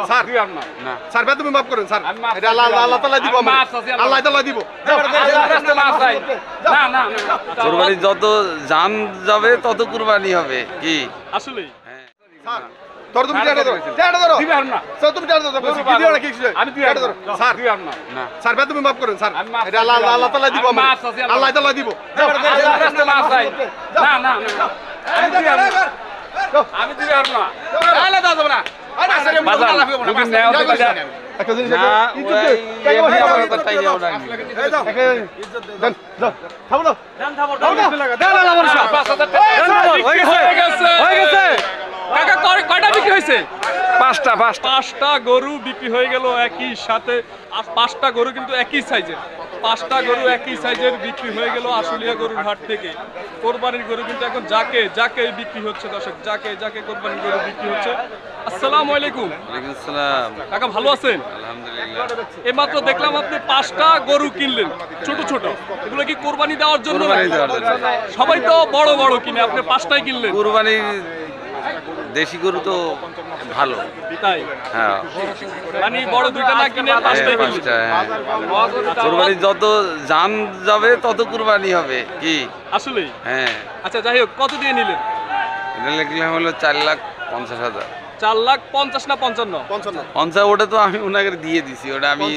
Sir sir তুমি মাফ করেন স্যার, এটা আল্লাহ তাআলা দিব, আল্লাহ তাআলা দিব। কুরবানি যত জান যাবে তত কুরবানি হবে কি আসলে স্যার তোর তুমি টাকা দাও, টাকা দাও দিবেন না স্যার, তুমি টাকা দাও বলছি কি দিও না কি আমি দিও না স্যার, দিবেন না স্যার তুমি মাফ করেন স্যার, এটা আল্লাহ তাআলা দিব, আল্লাহ তাআলা দিব। না না আমি দিবেন না, আল্লাহ দাও না একটা জিনিস কয়টা বিক্রি হয়েছে? পাঁচটা গরু বিক্রি হয়ে গেল একই সাথে। আর 5টা গরু কিন্তু একই সাইজের, 5টা গরু একই সাইজের বিক্রি হয়ে গেল আশুলিয়া গরুর হাট থেকে। কোরবানির গরু কিন্তু এখন যাকে বিক্রি হচ্ছে দর্শক, যাকে কোরবানির গরু বিক্রি হচ্ছে। আসসালামু আলাইকুম। ওয়ালাইকুম আসসালাম। কাকা ভালো আছেন? আলহামদুলিল্লাহ। এইমাত্র দেখলাম আপনি 5টা গরু কিনলেন, ছোট এগুলো কি কোরবানি দেওয়ার জন্য? সবাই তো বড় বড় কিনে, আপনি 5টাই কিনলেন। কুরবানির দেশি গরু তো ভালো, তাই হ্যাঁ মানে বড় 2টা না কিনে 5টাই কিনলেন। কুরবানি যত জান যাবে তত কুরবানি হবে কি আসলে হ্যাঁ। আচ্ছা যাই হোক, কত দিয়ে নিলেন? এটা লিখলাম হলো 4,50,000। 4,50,000 না 55? 50 ওটা তো আমি ওনাকে দিয়ে দিছি, ওটা আমি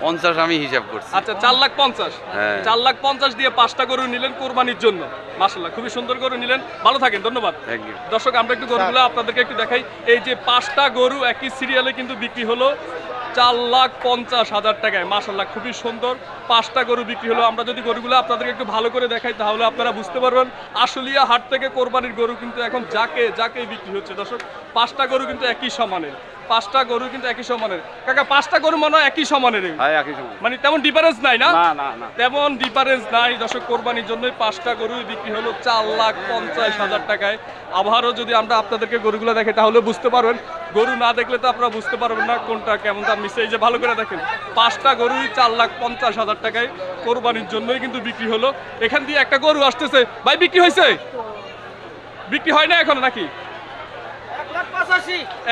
50 আমি হিসাব করছি। আচ্ছা 4,50,000, হ্যাঁ। 4,50,000 দিয়ে 5টা গরু নিলেন কোরবানির জন্য। মাশাআল্লাহ খুবই সুন্দর গরু নিলেন, ভালো থাকেন, ধন্যবাদ। Thank you. দর্শক আমরা একটু গরুগুলো আপনাদেরকে একটু দেখাই। এই যে 5টা গরু একই সিরিয়ালে কিন্তু বিক্রি হলো 4,50,000 টাকায়। মাশাআল্লাহ খুবই সুন্দর 5টা গরু বিক্রি হলো। আমরা যদি গরুগুলো আপনাদেরকে একটু ভালো করে দেখাই তাহলে আপনারা বুঝতে পারবেন আশুলিয়া হাট থেকে কোরবানির গরু কিন্তু এখন যাকে বিক্রি হচ্ছে দর্শক। 5টা গরু কিন্তু একই সমানের, 5টা গরু কিন্তু একই সমানের। কাকা 5টা গরু মনে হয় একই সমানের, মানে তেমন ডিফারেন্স নাই না? তেমন ডিফারেন্স নাই দর্শক। কোরবানির জন্যই 5টা গরু বিক্রি হলো 4,50,000 টাকায়। আবারও যদি আমরা আপনাদেরকে গরুগুলো দেখে তাহলে বুঝতে পারবেন, গরু না দেখলে তো আপনারা বুঝতে পারবেন না কোনটা কেমন দাম মিশে। এই যে ভালো করে দেখেন 5টা গরুই 4,50,000 টাকায় কোরবানির জন্যই কিন্তু বিক্রি হলো। এখান দিয়ে একটা গরু আসতেছে, ভাই বিক্রি হয়েছে? বিক্রি হয় না এখন নাকি?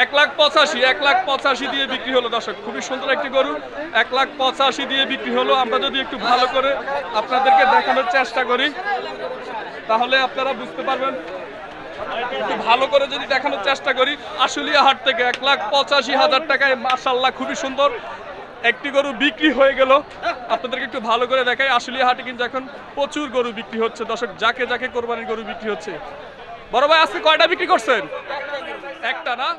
1,85,000 দিয়ে বিক্রি হলো দর্শক। খুবই সুন্দর একটি গরু, 1,85,000 দিয়ে বিক্রি হলো। আমরা যদি একটু ভালো করে আপনাদেরকে দেখানোর চেষ্টা করি তাহলে আপনারা বুঝতে পারবেন। একটু ভালো করে যদি দেখানোর চেষ্টা করি, আশুলিয়া হাট থেকে 1,85,000 টাকায় মাশাআল্লাহ খুবই সুন্দর একটি গরু বিক্রি হয়ে গেল। আপনাদেরকে একটু ভালো করে দেখাই, আশুলিয়া হাটে কিন্তু এখন প্রচুর গরু বিক্রি হচ্ছে দর্শক, যাকে কোরবানির গরু বিক্রি হচ্ছে। বড় ভাই আজকে কয়টা বিক্রি করছেন? একটা না?